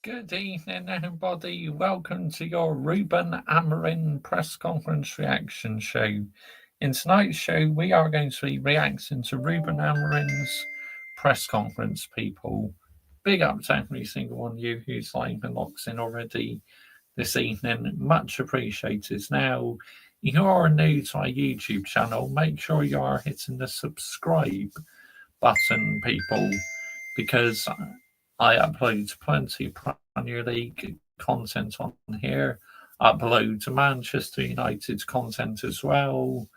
Good evening, everybody. Welcome to your Ruben Amorim press conference reaction show. In tonight's show, we are going to be reacting to Ruben Amorim's press conference, people. Big up to every single one of you who's live and locks in already this evening. Much appreciated. Now, if you are new to our YouTube channel, make sure you are hitting the subscribe button, people, because I upload plenty of Premier League content on here, upload Manchester United content as well.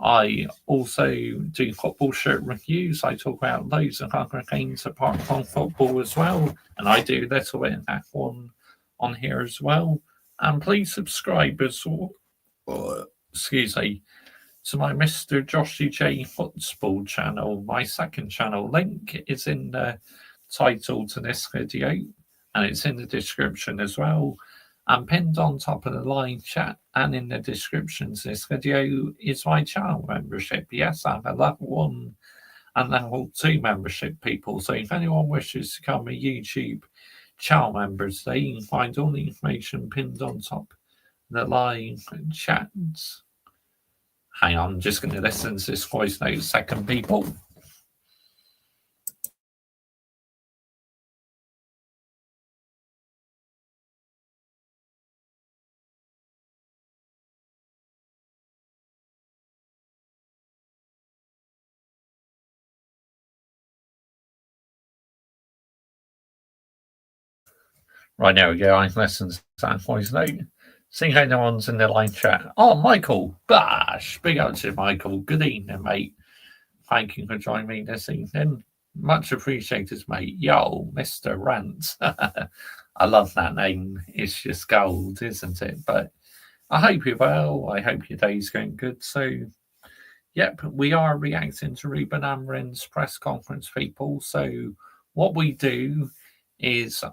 I also do football shirt reviews. I talk about loads of other games apart from football as well, and I do a little bit of that one on here as well. And please subscribe as well. Excuse me, to my Mr. Joshy J Football channel, my second channel. Link is in the title to this video, and it's in the description as well. And pinned on top of the live chat and in the description to this video is my channel membership. Yes, I have a level 1 and level 2 membership, people. So if anyone wishes to become a YouTube channel member today, you can find all the information pinned on top of the live chat. Hang on, I'm just going to listen to this voice note a second, people. Right, there we go. I've listened to that voice note. See how no one's in the live chat. Oh, Michael Bash. Big up to Michael. Good evening, mate. Thank you for joining me this evening. Much appreciated, mate. Yo, Mr. Rant. I love that name. It's just gold, isn't it? But I hope you're well. I hope your day's going good. So, yep, we are reacting to Ruben Amorim's press conference, people. So, what we do is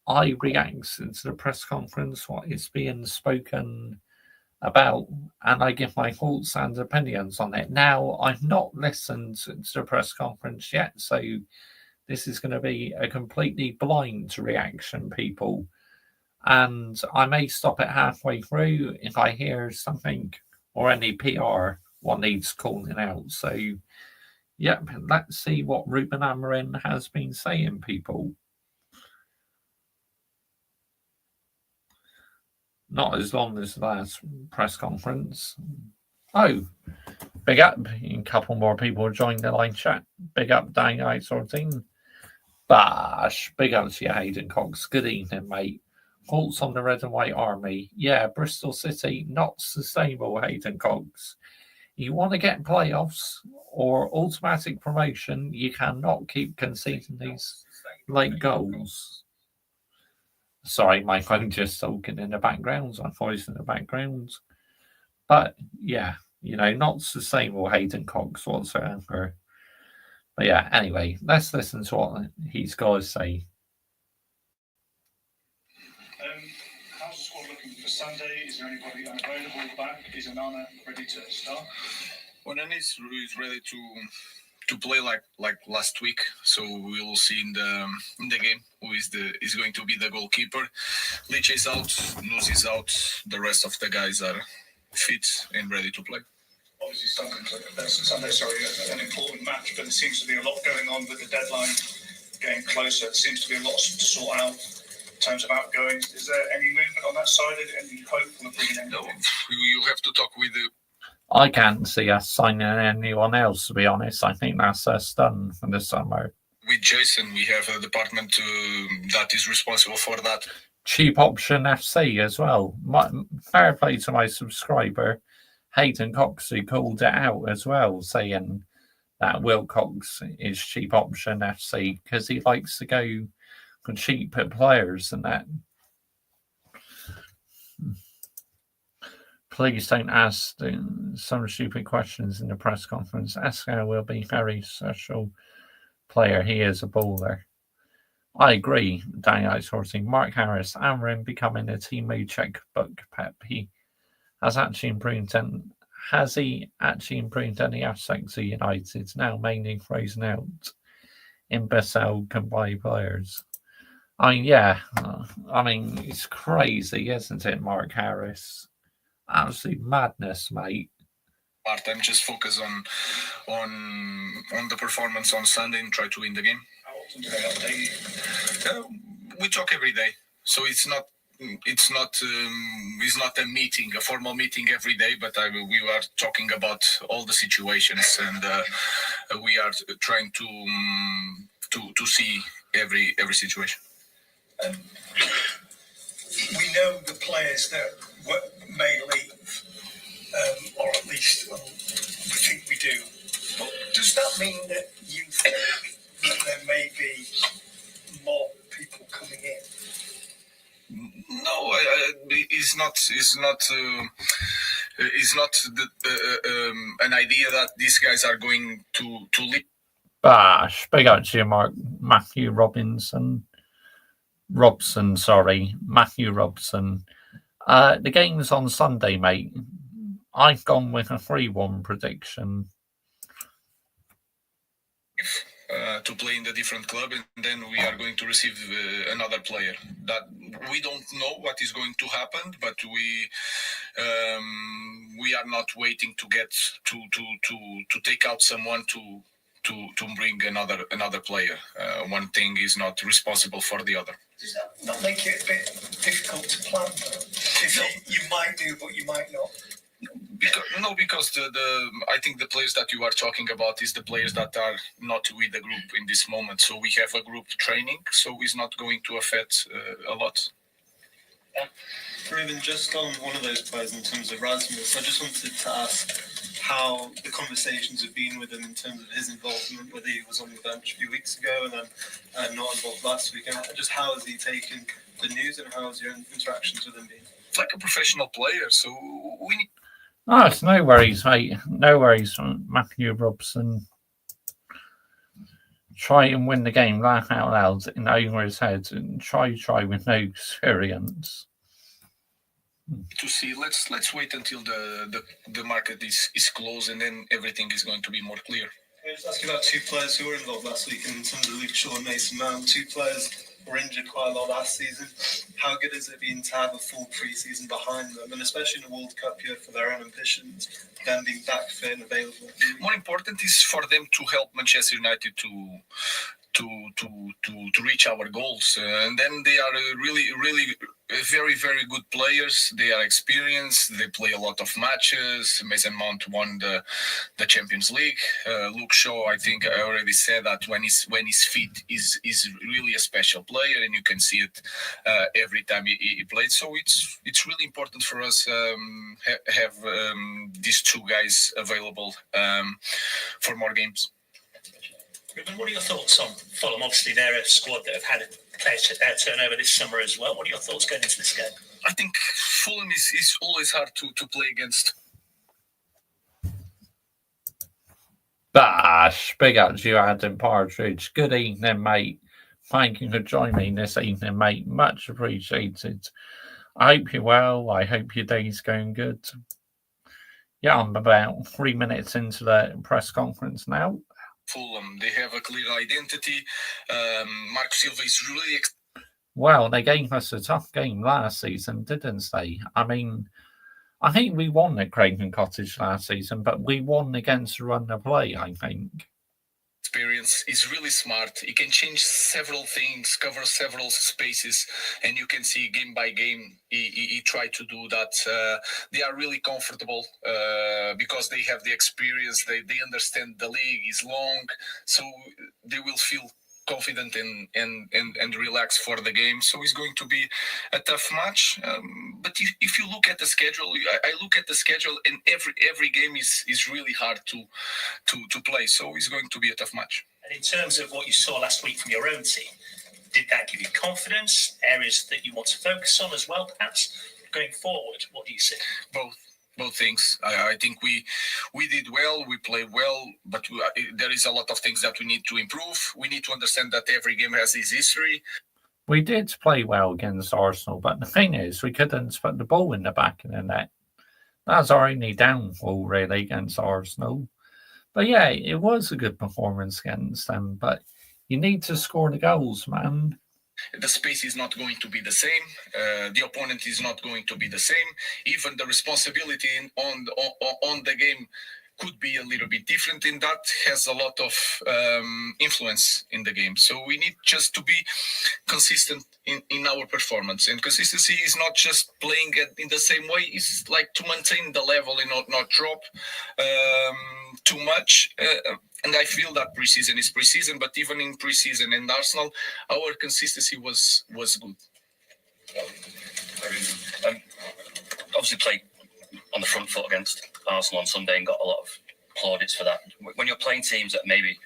I react to the press conference, what is being spoken about, and I give my thoughts and opinions on it. Now, I've not listened to the press conference yet, so this is going to be a completely blind reaction, people. And I may stop it halfway through if I hear something or any PR what needs calling out. So, yep, let's see what Ruben Amorim has been saying, people. Not as long as the last press conference. Oh, big up. A couple more people joined the line chat. Big up, Dang Eye 14. Bash. Big up to you, Hayden Cox. Good evening, mate. Thoughts on the Red and White Army? Yeah, Bristol City, not sustainable, Hayden Cox. You want to get playoffs or automatic promotion, you cannot keep conceding these late goals. Sorry, my phone just talking in the background. My voice in the background. But yeah, not sustainable, Hayden Cox whatsoever. But yeah, anyway, let's listen to what he's got to say. How's the squad looking for Sunday? Is there anybody unavailable back? Is Anana ready to start? Onana is ready to play like last week, so we'll see in the game who is going to be the goalkeeper. Lich is out, Nuz is out, the rest of the guys are fit and ready to play. Obviously, Sunday's an important match, but there seems to be a lot going on with the deadline getting closer. There seems to be a lot to sort out in terms of outgoings. Is there any movement on that side? Any hope on bringing anyone? No, you have to talk with the. I can't see us signing anyone else, to be honest. I think that's us done for the summer. With Jason, we have a department that is responsible for that. Cheap Option FC as well. Fair play to my subscriber, Hayden Cox, who called it out as well, saying that Wilcox is Cheap Option FC because he likes to go for cheap players and that. Please don't ask some stupid questions in the press conference. Esco will be very special player. He is a baller. I agree, Daniel Sourcing. Mark Harris, Amorim becoming a team mode checkbook Pep. He has actually improved. Has he actually improved any aspects of United? Now mainly frozen out imbecile can buy players. I mean, yeah. I mean, it's crazy, isn't it, Mark Harris? Absolute madness, mate. I'm just focused on the performance on Sunday and try to win the game. How often do they update you? We talk every day, so it's not a meeting, a formal meeting every day, but we are talking about all the situations, and we are trying to see every situation. We know the players that may leave, or at least we think we do. But does that mean that you think that there may be more people coming in? No, it's not an idea that these guys are going to leave. Big up to you, Mark. Matthew Robson. Matthew Robson. The game's on Sunday, mate. I've gone with a 3-1 prediction. To play in the different club, and then we are going to receive another player. That we don't know what is going to happen, but we are not waiting to get to take out someone to bring another player. One thing is not responsible for the other. Does that not make it a bit difficult to plan? You might do, but you might not. Because I think the players that you are talking about is the players that are not with the group in this moment. So we have a group training, so it's not going to affect a lot. Ruben, just on one of those players in terms of Rasmus, I just wanted to ask how the conversations have been with him in terms of his involvement, whether he was on the bench a few weeks ago and then not involved last week, and just how has he taken the news and how has your interactions with him been? Like a professional player, so we need. Oh, it's no worries, mate. No worries, Matthew Robson. Try and win the game, laugh out loud and over his head, and try with no experience. To see, let's wait until the market is closed, and then everything is going to be more clear. Can I just ask you about two players who were involved last week in terms of Luke Shaw and Mason Mount? Two players were injured quite a lot last season. How good has it been to have a full pre-season behind them, and especially in the World Cup year for their own ambitions, them being back fit and available? More important is for them to help Manchester United to reach our goals, and then they are really very, very good players. They are experienced. They play a lot of matches. Mason Mount won the Champions League. Luke Shaw, I think I already said that when he's fit, is really a special player, and you can see it every time he plays. So it's really important for us have these two guys available for more games. Ruben, what are your thoughts on Fulham? Obviously, they're a squad that have had a player turnover this summer as well. What are your thoughts going into this game? I think Fulham is always hard to play against. Big up to you, Adam Partridge. Good evening, mate. Thank you for joining me this evening, mate. Much appreciated. I hope you're well. I hope your day's going good. Yeah, I'm about 3 minutes into the press conference now. Fulham, they have a clear identity. Marco Silva is really. Well, they gave us a tough game last season, didn't they? I mean, I think we won at Craven Cottage last season, but we won against a run of play, I think. Experience is really smart. He can change several things, cover several spaces, and you can see game by game he tried to do that. They are really comfortable because they have the experience. They understand the league is long, so they will feel confident and relax for the game. So it's going to be a tough match. But if you look at the schedule, I look at the schedule, and every game is really hard to play. So it's going to be a tough match. And in terms of what you saw last week from your own team, did that give you confidence? Areas that you want to focus on as well, perhaps going forward? What do you see? Both things. I think we did well, we played well, but there is a lot of things that we need to improve. We need to understand that every game has its history. We did play well against Arsenal, but the thing is, we couldn't put the ball in the back of the net. That's our only downfall, really, against Arsenal. But yeah, it was a good performance against them, but you need to score the goals, man. The space is not going to be the same. The opponent is not going to be the same. Even the responsibility on the game could be a little bit different, and that has a lot of influence in the game. So we need just to be consistent in our performance, and consistency is not just playing in the same way. It's like to maintain the level and not drop too much. And I feel that preseason is preseason, but even in preseason and Arsenal, our consistency was good. Obviously played on the front foot against Arsenal on Sunday and got a lot of plaudits for that. When you're playing teams that maybe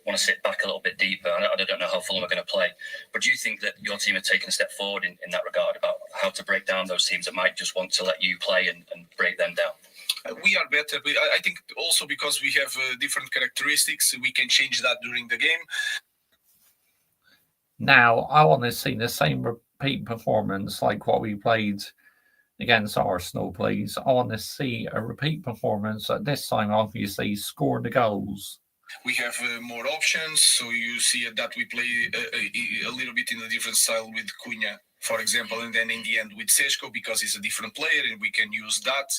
want to sit back a little bit deeper, I don't know how Fulham are going to play, but do you think that your team have taken a step forward in that regard about how to break down those teams that might just want to let you play and break them down? We are better, but I think also because we have different characteristics, we can change that during the game. Now, I want to see the same repeat performance like what we played against Arsenal, please. I want to see a repeat performance at this time, obviously, score the goals. We have more options, so you see that we play a little bit in a different style with Cunha, for example, and then in the end with Seško, because he's a different player and we can use that.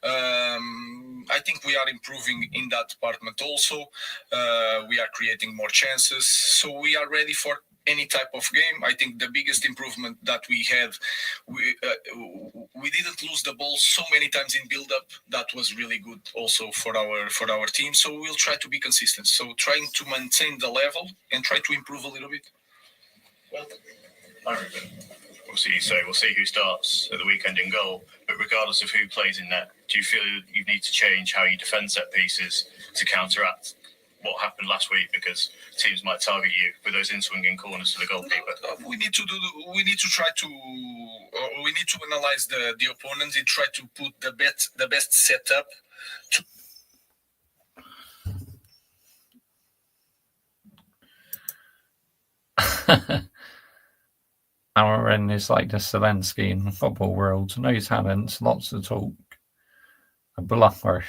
I think we are improving in that department also. We are creating more chances, so we are ready for any type of game. I think the biggest improvement that we had, we didn't lose the ball so many times in build-up. That was really good also for our team. So we'll try to be consistent. So trying to maintain the level and try to improve a little bit. Well, obviously you say we'll see who starts at the weekend in goal, but regardless of who plays in net, do you feel you need to change how you defend set pieces to counteract what happened last week, because teams might target you with those in-swinging corners to the goalkeeper? We need to analyze the opponent and try to put the best setup. Amorim is like the Zelensky in the football world. No talent, lots of talk. A bluffer.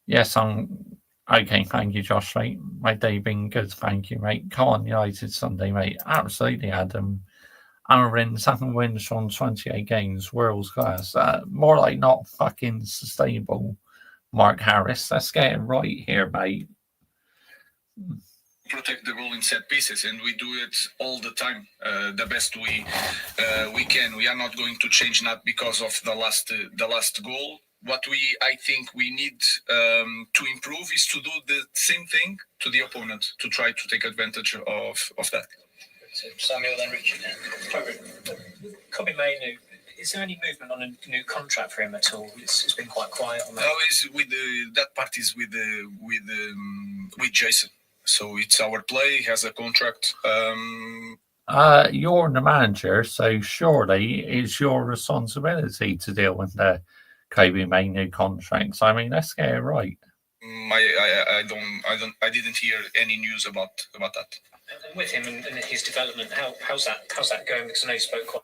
Yes, okay, thank you, Josh, mate. My day been good, thank you, mate. Come on, United Sunday, mate. Absolutely, Adam. Amorim, 7 wins from 28 games, world class. More like not fucking sustainable, Mark Harris. Let's get it right here, mate. Protect the goal in set pieces, and we do it all the time, the best we can. We are not going to change that because of the last goal. What I think we need to improve is to do the same thing to the opponent, to try to take advantage of that. So Samuel, then Richard. Kobe Mainu, is there any movement on a new contract for him at all? It's been quite quiet on that. No, it's with that part is with Jason. So it's our play. He has a contract. You're the manager, so surely it's your responsibility to deal with the Kobe Mainu contracts. I mean, let's get it right. I didn't hear any news about that. And with him and his development, how's that going? Because I know you spoke quite.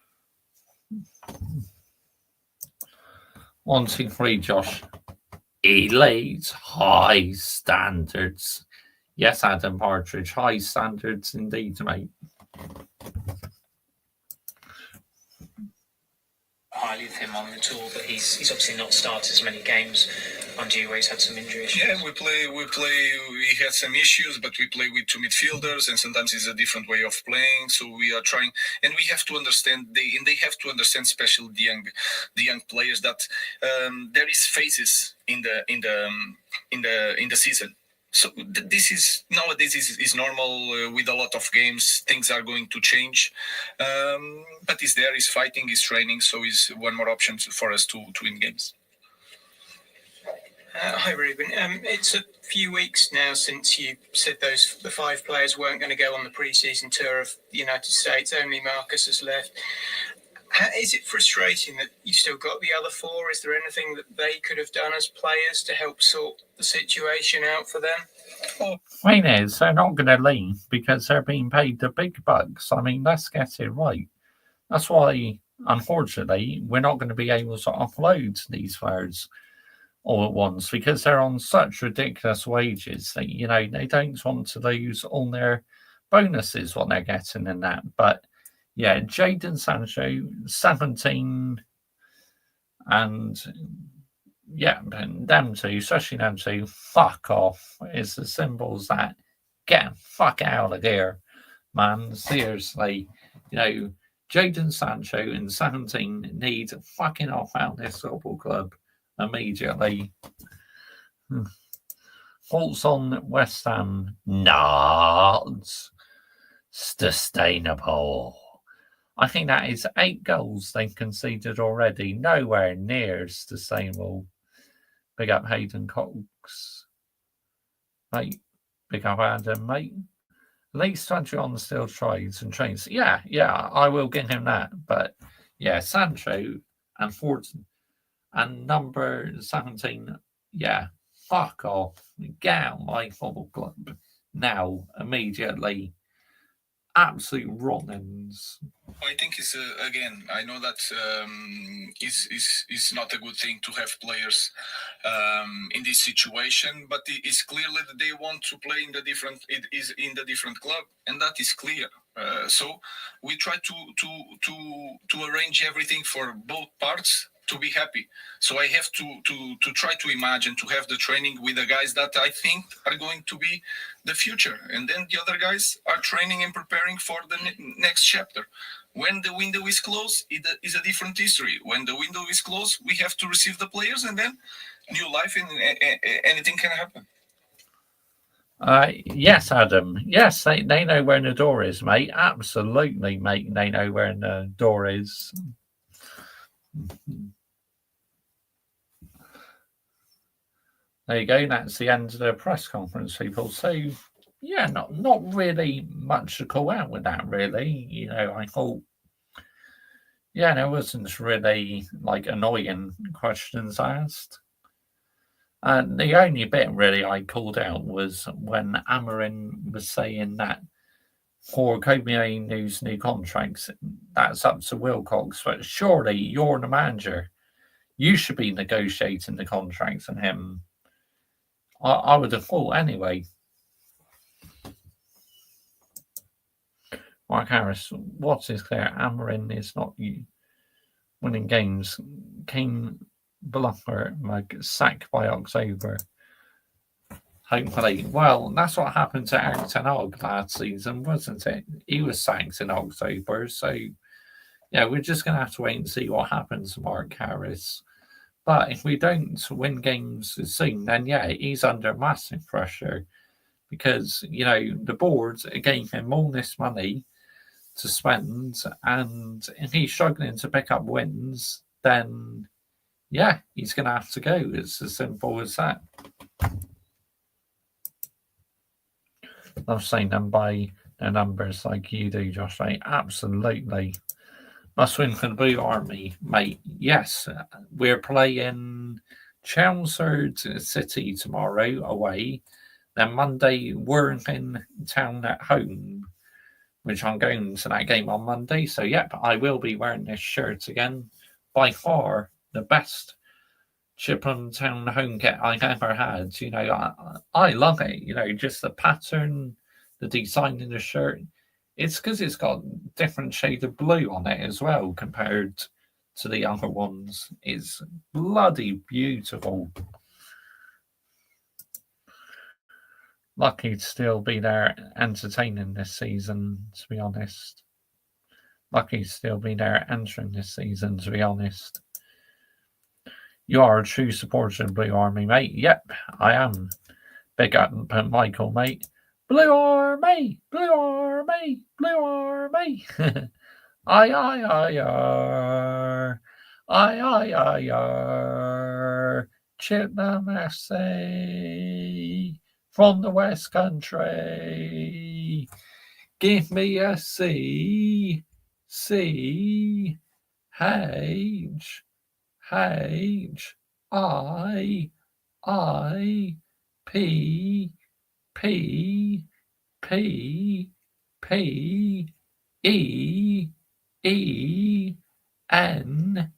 1, 2, 3, Josh. Elite, high standards. Yes, Adam Partridge, high standards indeed, mate. Highly of him on the tour, but he's obviously not started as many games under you where he's had some injury issues. Yeah, we had some issues, but we play with 2 midfielders, and sometimes it's a different way of playing. So we are trying, and we have to understand they have to understand, especially the young players, that there is phases in the season. So this is nowadays is normal with a lot of games. Things are going to change, but he's there, he's fighting, he's training, so he's one more option for us to win games. Hi, Ruben. It's a few weeks now since you said the 5 players weren't going to go on the pre-season tour of the United States. Only Marcus has left. Is it frustrating that you've still got the other 4? Is there anything that they could have done as players to help sort the situation out for them? Thing is, they're not going to leave because they're being paid the big bucks. I mean, let's get it right. That's why, unfortunately, we're not going to be able to offload these players all at once because they're on such ridiculous wages that, they don't want to lose all their bonuses what they're getting in that. But yeah, Jadon Sancho, 17, and yeah, them two, especially them two, fuck off. It's as simple as that. Get fuck out of here, man. Seriously, Jadon Sancho and 17 need fucking off out this football club immediately. Thoughts on West Ham? Not sustainable. I think that is 8 goals they've conceded already. Nowhere near sustainable. Big up Hayden Cox. Mate, big up Adam, mate. At least 20 on the still tries and trains. Yeah, I will give him that. But yeah, Sancho and Fortin and number 17, yeah, fuck off. Get out my football club now, immediately. Absolute rottens. I think it's again. I know that is not a good thing to have players in this situation, but it's clearly that they want to play in the different. It is in the different club, and that is clear. So we try to arrange everything for both parts to be happy. So I have to try to imagine to have the training with the guys that I think are going to be the future, and then the other guys are training and preparing for the next chapter. When the window is closed, it is a different history. When the window is closed, we have to receive the players, and then new life, and anything can happen. Yes, Adam. Yes, they know where the door is, mate. Absolutely, mate. They know where the door is. There you go. That's the end of the press conference, people. So, yeah, not really much to call out with that, really. I thought, yeah, there wasn't really annoying questions asked. And the only bit really I called out was when Amorim was saying that for Kobe News new contracts, that's up to Wilcox. But surely you're the manager. You should be negotiating the contracts and him. I would have thought anyway. Mark Harris, what is clear? Amorim is not winning games. Kane Bluffer sacked by October. Hopefully. Well, that's what happened to Eric Ten Hag last season, wasn't it? He was sacked in October. So, yeah, we're just going to have to wait and see what happens to Mark Harris. But if we don't win games soon, then yeah, he's under massive pressure because, the board gave him all this money to spend, and if he's struggling to pick up wins, then yeah, he's going to have to go. It's as simple as that. Love saying them by their numbers like you do, Josh. Right? Absolutely. Must win for the Blue Army, mate. Yes, we're playing Chelmsford City tomorrow away. Then Monday, we're in town at home, which I'm going to that game on Monday. So, yep, I will be wearing this shirt again. By far the best Chippenham Town home kit I've ever had. I love it. Just the pattern, the design in the shirt. It's because it's got different shade of blue on it as well compared to the other ones. It's bloody beautiful. Lucky to still be there entertaining this season, to be honest. Lucky to still be there entering this season, to be honest. You are a true supporter of the Blue Army, mate. Yep, I am. Big up Michael, mate. Blue Army! Blue Army! Blue Army! Aye, aye, aye, aye. Aye, aye, aye, aye. Cheltenham FC from the West Country. Give me a C, C, H, H, I, P, P, P, P, E, E, N,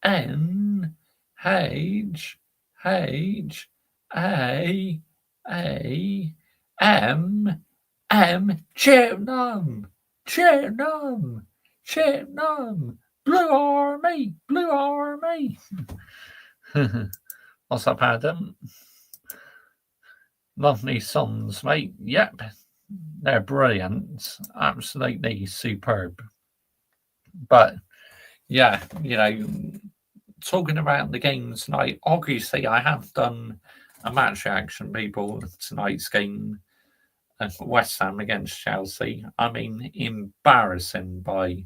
N, H, H, A, M, Cheltenham, Cheltenham, Cheltenham, Blue Army, Blue Army. What's up, Adam? Lovely songs, mate. Yep, they're brilliant. Absolutely superb. But, yeah, you know, talking about the game tonight, obviously I have done a match reaction, people, tonight's game. West Ham against Chelsea. I mean, embarrassing by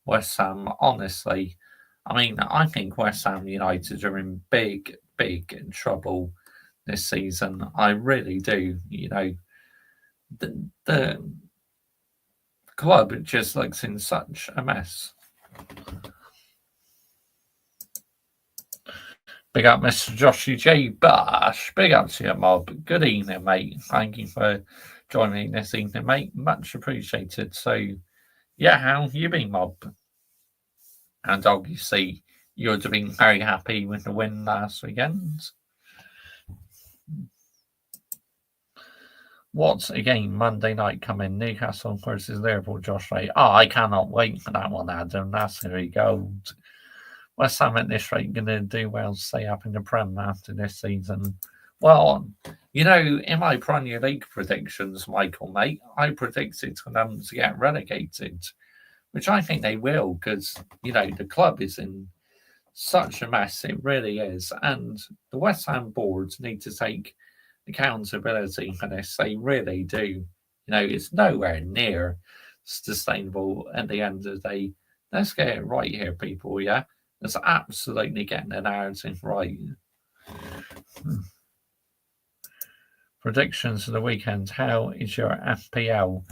West Ham, honestly. I mean, I think West Ham United are in big, big trouble this season. I really do. You know, the club just looks in such a mess. Big up, Mr. Joshy J. Bush. Big up to you, mob. Good evening, mate. Thank you for joining me this evening, mate. Much appreciated. So, yeah, how you been, mob? And obviously, you would have been very happy with the win last weekend. What's a game Monday night coming? Newcastle versus Liverpool, Josh Ray. Oh, I cannot wait for that one, Adam. That's going to be gold. West Ham at this rate going to do well to stay up in the Prem after this season. Well, you know, in my Premier League predictions, Michael, mate, I predicted for them to get relegated, which I think they will because, you know, the club is in such a mess. It really is. And the West Ham boards need to take accountability for this. They really do. You know, it's nowhere near sustainable at the end of the day. Let's get it right here, people, yeah? It's absolutely getting the narrative right. Predictions for the weekend. How is your FPL?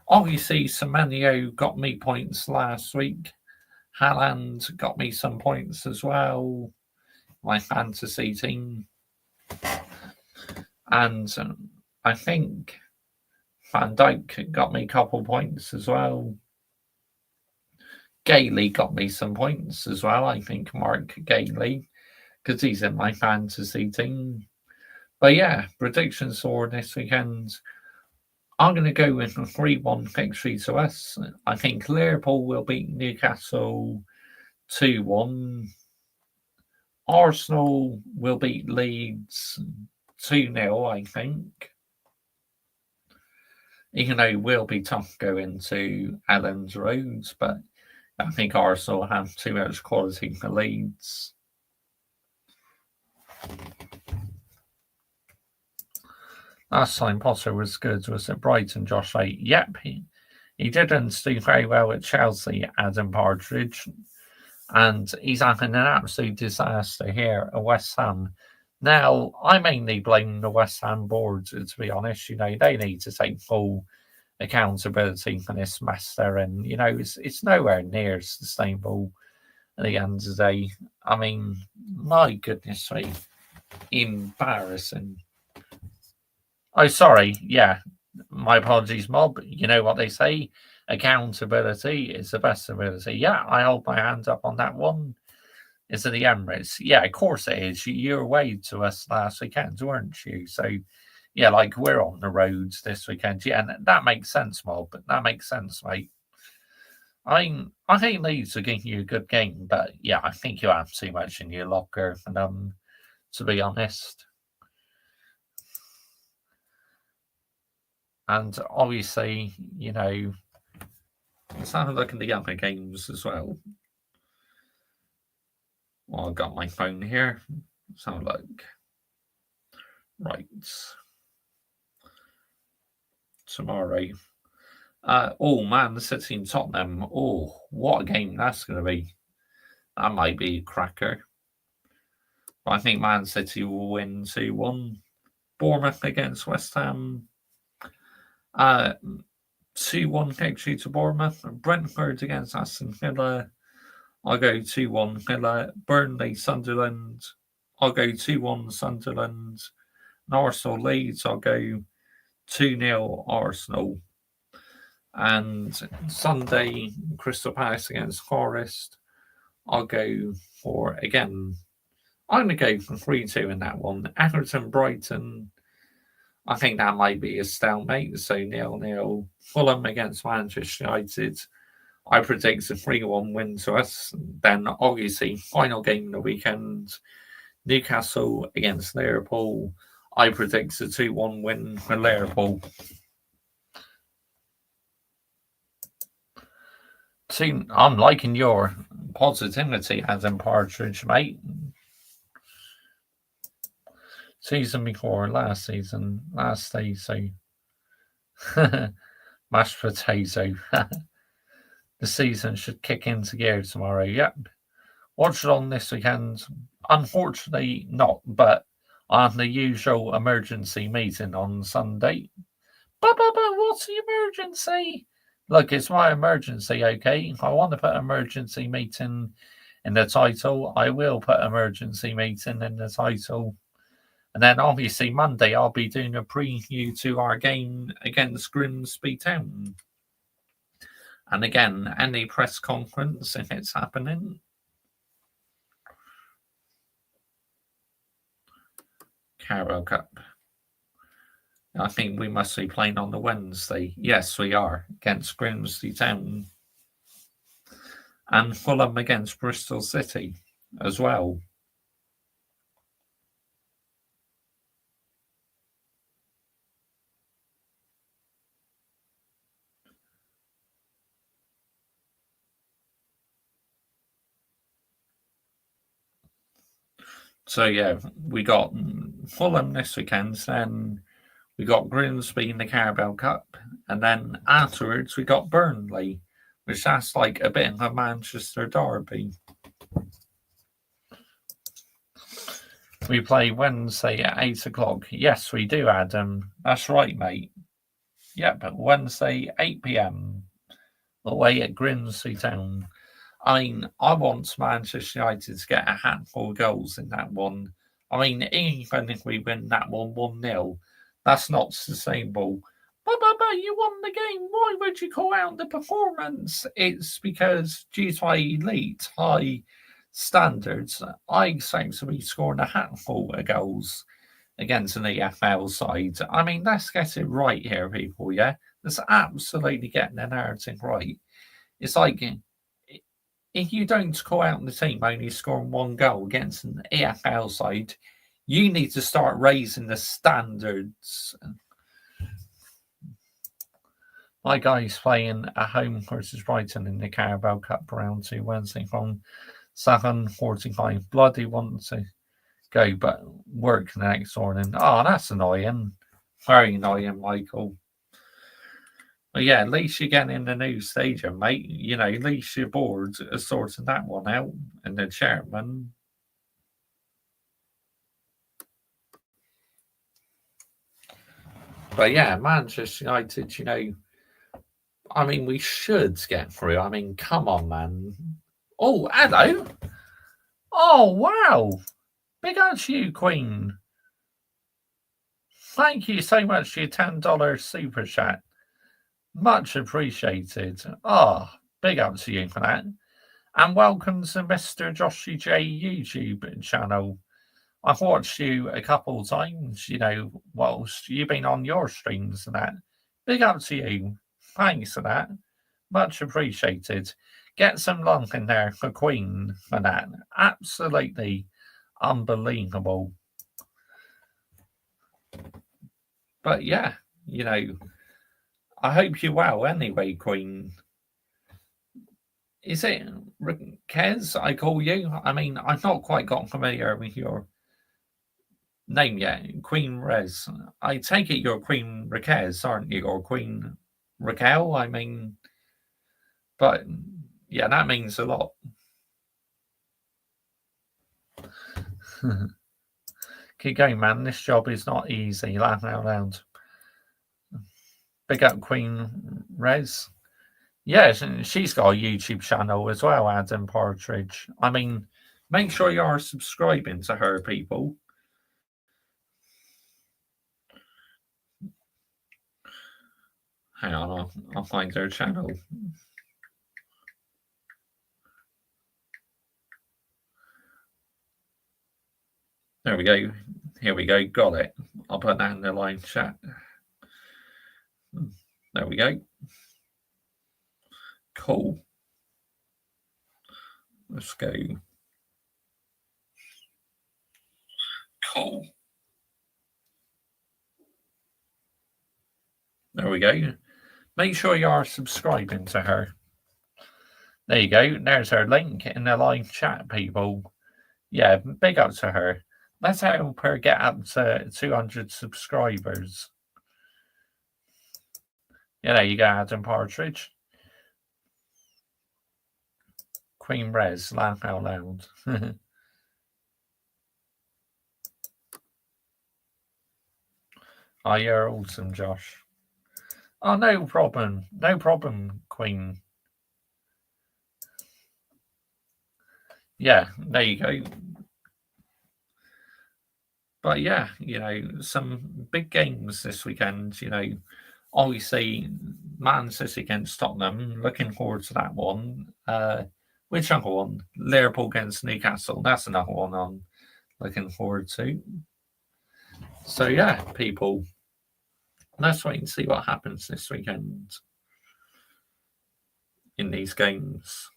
Obviously, Semenyo got me points last week. Haaland got me some points as well. My fantasy team. And I think Van Dijk got me a couple points as well. Gailey got me some points as well. I think Mark Gailey, because he's in my fantasy team. But yeah, predictions for this weekend. I'm going to go with a 3-1 victory to us. I think Liverpool will beat Newcastle 2-1. Arsenal will beat Leeds 2-0, I think. Even though it will be tough going to Elland Road, but I think Arsenal have too much quality for Leeds. Last time Potter was good was at Brighton, Josh Ray. Yep, he didn't do very well at Chelsea, Adam Partridge. And he's having an absolute disaster here at West Ham. Now, I mainly blame the West Ham board, to be honest. You know, they need to take full accountability for this mess they're in. You know, it's nowhere near sustainable at the end of the day. I mean, my goodness me, embarrassing. Oh, sorry. Yeah, my apologies, mob. You know what they say? Accountability is the best ability. Yeah, I hold my hand up on that one. Is it the Emirates? Yeah, of course it is. You were away to us last weekend, weren't you? So, yeah, like we're on the roads this weekend. Yeah, and that makes sense, mob. That makes sense, mate. I mean, I think Leeds are giving you a good game, but yeah, I think you have too much in your locker for them, to be honest. And obviously, you know, let's have a look at the other games as well. Well, I've got my phone here. Let's have a look. Right. Tomorrow. Oh, Man City and Tottenham. Oh, what a game that's going to be. That might be a cracker. But I think Man City will win 2-1. Bournemouth against West Ham. 2-1 victory to Bournemouth. Brentford against Aston Villa. I'll go 2-1 Villa. Burnley, Sunderland. I'll go 2-1 Sunderland. And Arsenal Leeds, I'll go 2-0 Arsenal. And Sunday, Crystal Palace against Forest. I'll go for, again, I'm going to go for 3-2 in that one. Everton, Brighton. I think that might be a stalemate. So 0-0. Fulham against Manchester United. I predict a 3-1 win to us. Then, obviously, final game of the weekend, Newcastle against Liverpool. I predict a 2-1 win for Liverpool. See, I'm liking your positivity, Adam Partridge, mate. Season before last season, last day, so mashed potato. The season should kick into gear tomorrow. Yep. Watch it on this weekend. Unfortunately, not, but I have the usual emergency meeting on Sunday. But what's the emergency? Look, it's my emergency, okay? I want to put emergency meeting in the title. I will put emergency meeting in the title. And then obviously Monday I'll be doing a preview to our game against Grimsby Town. And again, any press conference if it's happening. Carabao Cup. I think we must be playing on the Wednesday. Yes, we are, against Grimsby Town. And Fulham against Bristol City as well. So yeah, we got Fulham this weekend, then we got Grimsby in the Carabao Cup, and then afterwards we got Burnley, which that's like a bit of a Manchester derby. We play Wednesday at 8 o'clock. Yes, we do, Adam. That's right, mate. Yep, Wednesday, 8 p.m. away at Grimsby Town. I mean, I want Manchester United to get a handful of goals in that one. I mean, even if we win that one 1-0, that's not sustainable. But you won the game. Why would you call out the performance? It's because due to our elite high standards, I expect to be scoring a handful of goals against an EFL side. I mean, let's get it right here, people, yeah? Let's absolutely get the narrative right. It's like if you don't call out the team only scoring one goal against an EFL side, you need to start raising the standards. My guy's playing at home versus Brighton in the Carabao Cup round 2 Wednesday from 7:45. Bloody want to go, but work the next morning. Oh, that's annoying. Very annoying, Michael. But yeah, at least you're getting in the new stadium, mate. You know, at least your board are sorting that one out. And the chairman. But yeah, Manchester United, you know, I mean, we should get through. I mean, come on, man. Oh, hello. Oh, wow. Big up to you, Queen. Thank you so much for your $10 super chat. Much appreciated. Oh, big up to you for that. And welcome to Mr. Joshy J YouTube channel. I've watched you a couple of times, you know, whilst you've been on your streams and that. Big up to you. Thanks for that. Much appreciated. Get some love in there for Queen for that. Absolutely unbelievable. But yeah, you know, I hope you're well anyway, Queen. Is it Kez I call you? I mean, I've not quite got familiar with your name yet. Queen Rez. I take it you're Queen Raquez, aren't you? Or Queen Raquel? I mean, but yeah, that means a lot. Keep going, man. This job is not easy. Laugh out loud. Big up Queen Rez. Yes, and she's got a YouTube channel as well, Adam Partridge. I mean, make sure you are subscribing to her, people. Hang on, I'll find her channel. There we go. Here we go. Got it. I'll put that in the live chat. There we go. Cool. Let's go. Cool. There we go. Make sure you are subscribing to her. There you go. There's her link in the live chat, people. Yeah, big up to her. Let's help her get up to 200 subscribers. Yeah, there you go, Adam Partridge. Queen Rez, laugh out loud. Oh, you're awesome, Josh. Oh, no problem. No problem, Queen. Yeah, there you go. But yeah, some big games this weekend. Obviously, Man City against Tottenham. Looking forward to that one. Which other one? Liverpool against Newcastle. That's another one I'm looking forward to. So yeah, people, let's wait and see what happens this weekend in these games.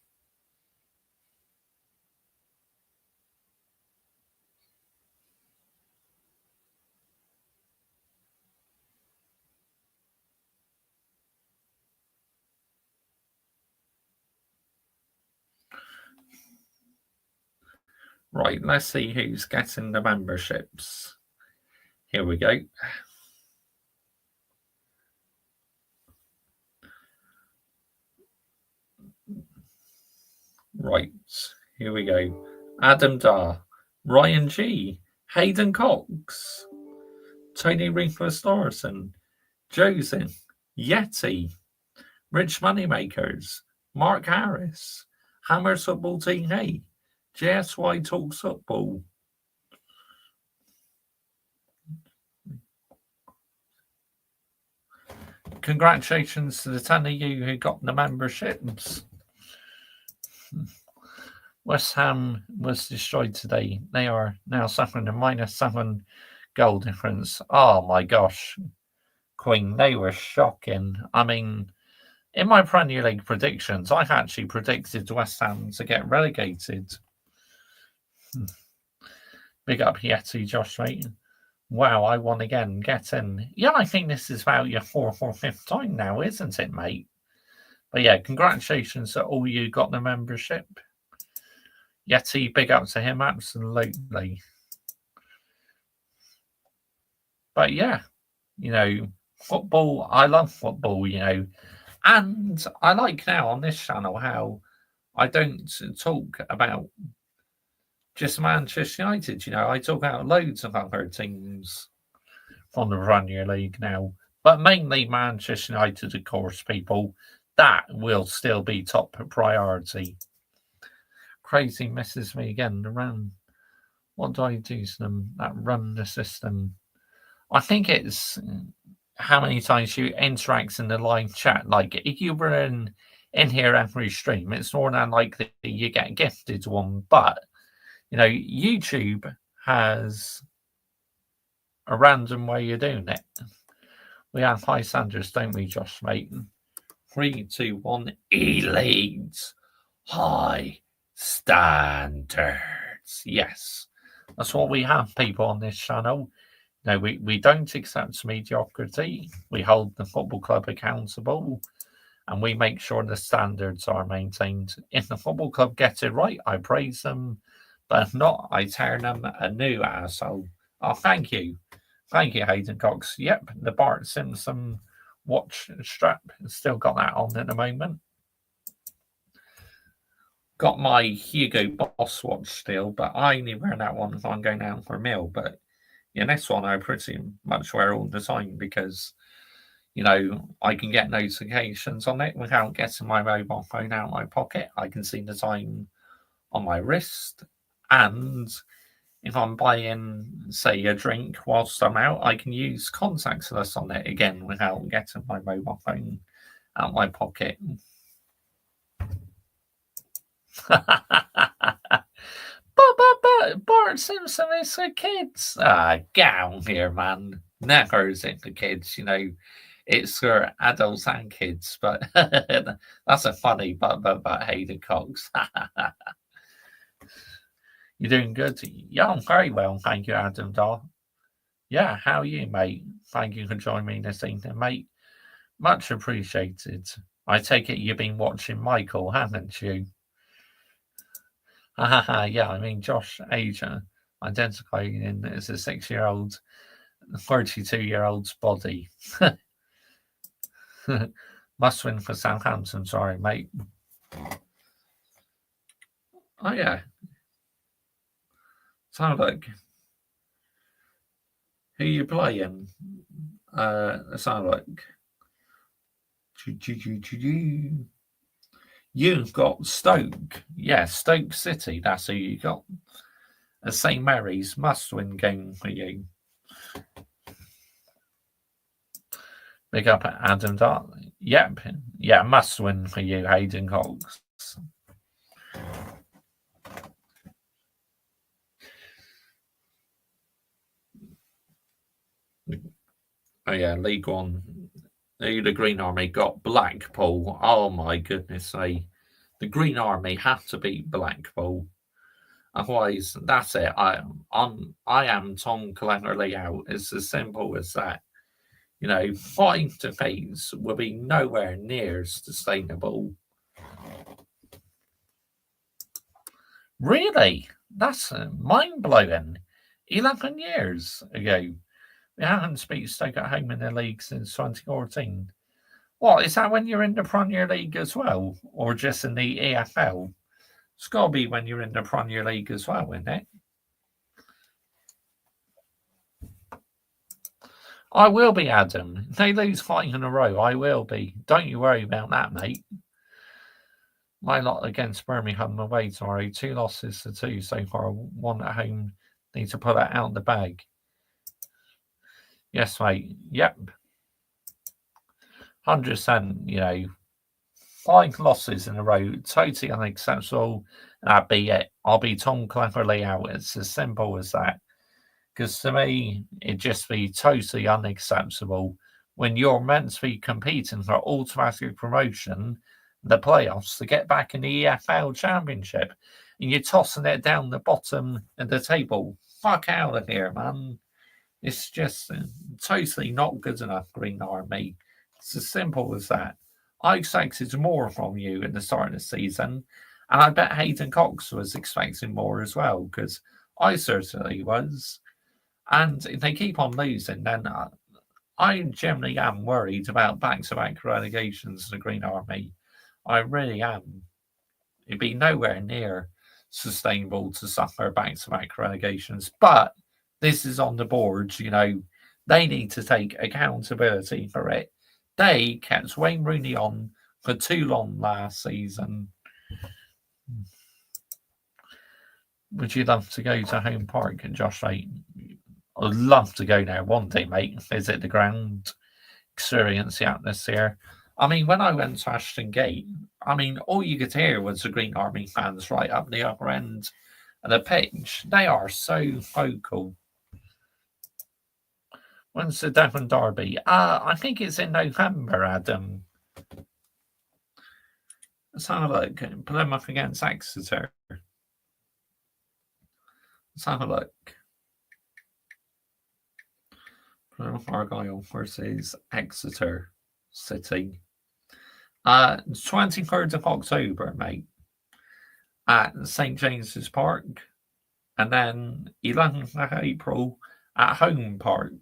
Right, let's see who's getting the memberships. Here we go. Right, here we go. Adam Dar, Ryan G, Hayden Cox, Tony Rinkless Lawson, Josen, Yeti, Rich Moneymakers, Mark Harris, Hammers Football Team A, JSY Talks Football. Congratulations to the 10 of you who got the memberships. West Ham was destroyed today. They are now suffering a -7 goal difference. Oh my gosh, Queen, they were shocking. I mean, in my Premier League predictions, I actually predicted West Ham to get relegated. Big up Yeti, Josh, mate. Wow, I won again. Get in. Yeah, I think this is about your fourth or fifth time now, isn't it, mate? But yeah, congratulations to all you got the membership. Yeti, big up to him, absolutely. But yeah, football, I love football, and I like now on this channel how I don't talk about just Manchester United, I talk about loads of other teams from the Premier League now, but mainly Manchester United, of course, people. That will still be top priority. Crazy misses me again. The run. What do I do to them? That run the system. I think it's how many times you interact in the live chat. Like if you were in here every stream, it's more than likely you get gifted one. But YouTube has a random way of doing it. We have high standards, don't we, Josh, mate? 3, 2, 1, elite high standards. Yes, that's what we have, people, on this channel. We don't accept mediocrity. We hold the football club accountable, and we make sure the standards are maintained. If the football club gets it right, I praise them, but if not, I tear them a new asshole. Oh, thank you. Thank you, Hayden Cox. Yep, the Bart Simpson watch strap. Still got that on at the moment. Got my Hugo Boss watch still, but I only wear that one if I'm going out for a meal. But this one I pretty much wear all the time because, I can get notifications on it without getting my mobile phone out of my pocket. I can see the time on my wrist, and if I'm buying, say, a drink whilst I'm out, I can use contactless on it again without getting my mobile phone out of my pocket. Bart Simpson is for kids. Get on here, man. Never is it for kids, It's for adults and kids, but that's a funny but Hayden Cox. You're doing good. Yeah, I'm very well, thank you, Adam Dahl. Yeah, how are you, mate? Thank you for joining me this evening, mate. Much appreciated. I take it you've been watching Michael, haven't you? Yeah, I mean, Josh Asia identifying as a 6-year-old, 32-year-old's body. Must win for Southampton, sorry, mate. Oh, yeah. So, look. Who you playing? Let's have a look. You've got Stoke. Yeah, Stoke City. That's who you got. St. Mary's must-win game for you. Big up at Adam Dart. Yep. Yeah, must-win for you, Hayden Cox. Oh, yeah, League One. The Green Army got Blackpool. Oh, my goodness. The Green Army have to beat Blackpool. Otherwise, that's it. I am Tom Clangerly out. It's as simple as that. 5 defeats will be nowhere near sustainable. Really? That's mind-blowing. 11 years ago. We haven't beat Stoke at home in the league since 2014. What, is that when you're in the Premier League as well? Or just in the EFL? It's got to be when you're in the Premier League as well, isn't it? I will be, Adam. If they lose 5 in a row, I will be. Don't you worry about that, mate. My lot against Birmingham away tomorrow. 2 losses to 2 so far. 1 at home. Need to put that out of the bag. Yes, mate. Yep. 100%, 5 losses in a row. Totally unacceptable. That'd be it. I'll be Tom Clangerly out. It's as simple as that. Because to me, it'd just be totally unacceptable when you're meant to be competing for automatic promotion, the playoffs, to get back in the EFL Championship, and you're tossing it down the bottom of the table. Fuck out of here, man. It's just totally not good enough, Green Army. It's as simple as that. I expected more from you at the start of the season, and I bet Hayden Cox was expecting more as well, because I certainly was. And if they keep on losing, then I generally am worried about back-to-back relegations to the Green Army. I really am. It'd be nowhere near sustainable to suffer back-to-back relegations. But this is on the board, They need to take accountability for it. They kept Wayne Rooney on for too long last season. Would you love to go to Home Park, Josh? I'd love to go there one day, mate. Visit the ground, experience the atmosphere. I mean, when I went to Ashton Gate, all you could hear was the Green Army fans right up the upper end of the pitch. They are so vocal. When's the Devon Derby? I think it's in November, Adam. Let's have a look. Plymouth against Exeter. Let's have a look. Plymouth Argyle versus Exeter City. 23rd of October, mate, at St. James's Park. And then 11th of April at Home Park.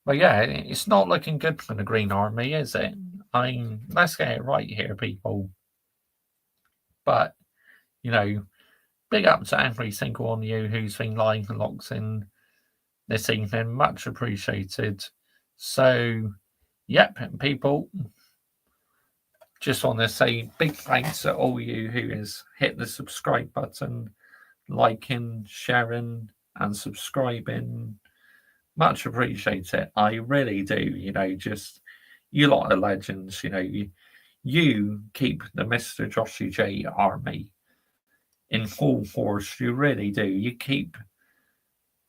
But yeah, it's not looking good for the Green Army, is it? Let's get it right here, people. But, big up to every single one of you who's been live and locked in this evening. Much appreciated. So, yep, people, just want to say big thanks to all you who has hit the subscribe button, liking, sharing, and subscribing. Much appreciate it. I really do. Just you lot are legends. you keep the Mr. Joshy J army in full force. You really do. You keep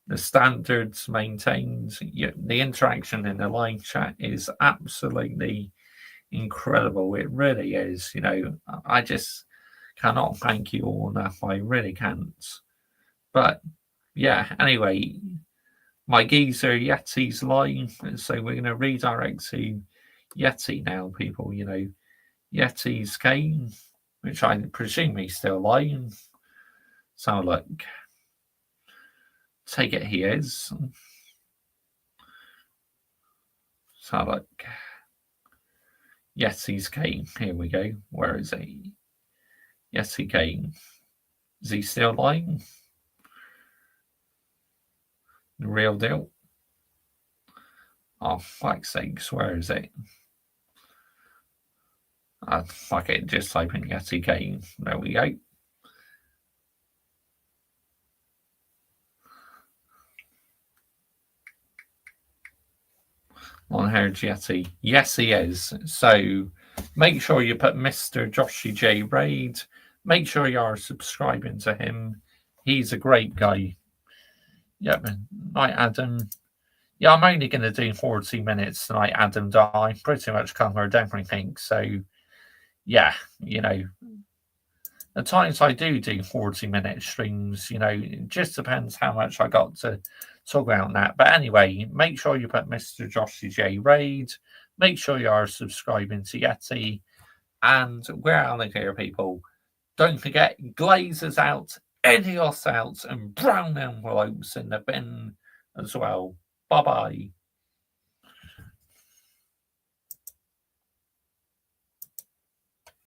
the standards maintained. The interaction in the live chat is absolutely incredible. It really is. I just cannot thank you all enough. I really can't. But yeah, anyway, my geezer Yeti's live, so we're going to redirect to Yeti now, people. Yeti's game, which I presume he's still live. So look, take it he is. So look, Yeti's game. Here we go. Where is he? Yeti game. Is he still live? The real deal. Oh, fuck's sakes, where is it? Fuck it, just type in Yeti game. There we go. Long-haired Yeti. Yes, he is. So make sure you put Mr. Joshy J Raid. Make sure you are subscribing to him. He's a great guy. Yep. Night, Adam. Yeah, I'm only going to do 40 minutes tonight, Adam. I pretty much covered everything. So, yeah, at times I do 40-minute streams. It just depends how much I got to talk about that. But anyway, make sure you put Mr. Joshy J Raid. Make sure you are subscribing to Yeti. And we're out of here, people. Don't forget, Glazers out, Idios out, and brown envelopes in the bin as well. Bye-bye.